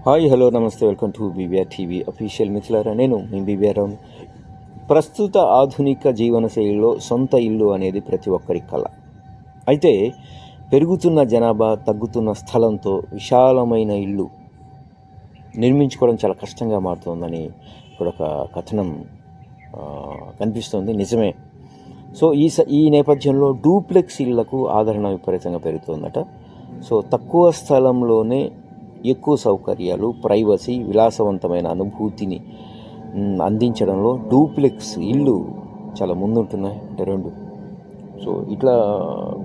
Hi, hello, నమస్తే, welcome to BBR TV official. మిత్రులారా, నేను మీ బీబీఆర్ రావుని. ప్రస్తుత ఆధునిక జీవనశైలిలో సొంత ఇల్లు అనేది ప్రతి ఒక్కరి కల. అయితే పెరుగుతున్న జనాభా, తగ్గుతున్న స్థలంతో విశాలమైన ఇల్లు నిర్మించుకోవడం చాలా కష్టంగా మారుతుందని ఇప్పుడు ఒక కథనం కనిపిస్తుంది. నిజమే. సో ఈ నేపథ్యంలో డూప్లెక్స్ ఇళ్లకు ఆదరణ విపరీతంగా పెరుగుతుందట. సో తక్కువ స్థలంలోనే ఎక్కువ సౌకర్యాలు, ప్రైవసీ, విలాసవంతమైన అనుభూతిని అందించడంలో డూప్లెక్స్ ఇల్లు చాలా ముందుంటున్నాయి. అంటే రెండు. సో ఇట్లా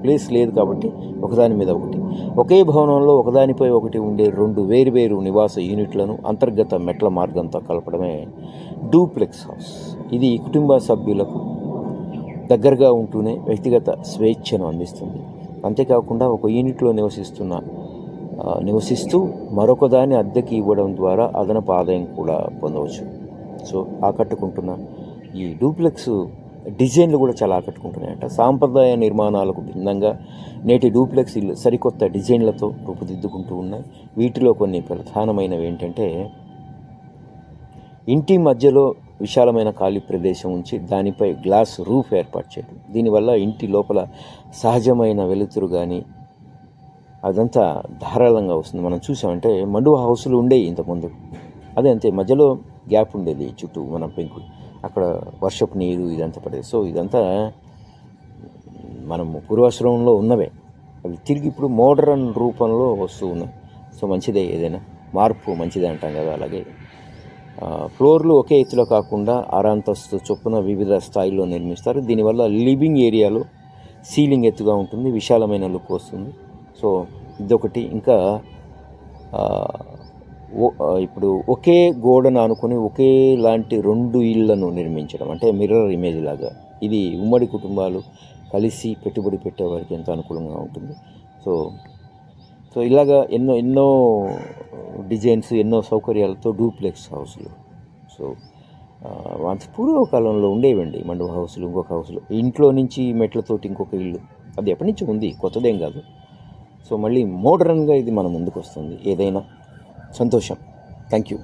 ప్లేస్ లేదు కాబట్టి ఒకదాని మీద ఒకటి, ఒకే భవనంలో ఒకదానిపై ఒకటి ఉండే రెండు వేరువేరు నివాస యూనిట్లను అంతర్గత మెట్ల మార్గంతో కలపడమే డూప్లెక్స్ హౌస్. ఇది కుటుంబ సభ్యులకు దగ్గరగా ఉంటూనే వ్యక్తిగత స్వేచ్ఛను అందిస్తుంది. అంతేకాకుండా ఒక యూనిట్లో నివసిస్తూ మరొకదాన్ని అద్దెకి ఇవ్వడం ద్వారా అదనపు ఆదాయం కూడా పొందవచ్చు. సో ఆకట్టుకుంటున్న ఈ డూప్లెక్స్ డిజైన్లు కూడా చాలా ఆకట్టుకుంటున్నాయంట. సాంప్రదాయ నిర్మాణాలకు భిన్నంగా నేటి డూప్లెక్స్ ఇల్లు సరికొత్త డిజైన్లతో రూపుదిద్దుకుంటూ ఉన్నాయి. వీటిలో కొన్ని ప్రధానమైనవి ఏంటంటే, ఇంటి మధ్యలో విశాలమైన ఖాళీ ప్రదేశం ఉంచి దానిపై గ్లాస్ రూఫ్ ఏర్పాటు చేయడం. దీనివల్ల ఇంటి లోపల సహజమైన వెలుతురు కానీ అదంతా ధారాళంగా వస్తుంది. మనం చూసామంటే మండువా హౌస్లు ఉండేవి ఇంతకుముందు. అదే అంతే, మధ్యలో గ్యాప్ ఉండేది చుట్టూ మన పెంకులు, అక్కడ వర్షపు నీరు ఇదంతా పడేది. సో ఇదంతా మనము పూర్వాశ్రమంలో ఉన్నవే, అవి తిరిగి ఇప్పుడు మోడర్న్ రూపంలో వస్తూ ఉన్నాయి. సో మంచిదే, ఏదైనా మార్పు మంచిదే అంటాం కదా. అలాగే ఫ్లోర్లు ఒకే ఎత్తులో కాకుండా 6 అంతస్తు చొప్పున వివిధ స్థాయిల్లో నిర్మిస్తారు. దీనివల్ల లివింగ్ ఏరియాలో సీలింగ్ ఎత్తుగా ఉంటుంది, విశాలమైన లుక్ వస్తుంది. సో ఇదొకటి. ఇంకా ఇప్పుడు ఒకే గోడను అనుకుని ఒకేలాంటి 2 ఇళ్లను నిర్మించడం, అంటే మిర్రర్ ఇమేజ్ లాగా. ఇది ఉమ్మడి కుటుంబాలు కలిసి పెట్టుబడి పెట్టేవారికి ఎంతో అనుకూలంగా ఉంటుంది. సో ఇలాగా ఎన్నో డిజైన్స్, ఎన్నో సౌకర్యాలతో డూప్లెక్స్ హౌస్లు. సో పూర్వకాలంలో ఉండేవండి మండువా హౌస్లు, ఇంకొక హౌస్లు, ఇంట్లో నుంచి మెట్లతోటి ఇంకొక ఇల్లు. అది ఎప్పటి నుంచి ఉంది, కొత్తదేం కాదు. సో మళ్ళీ మోడర్న్గా ఇది మన ముందుకు వస్తుంది. ఏదైనా సంతోషం. Thank you.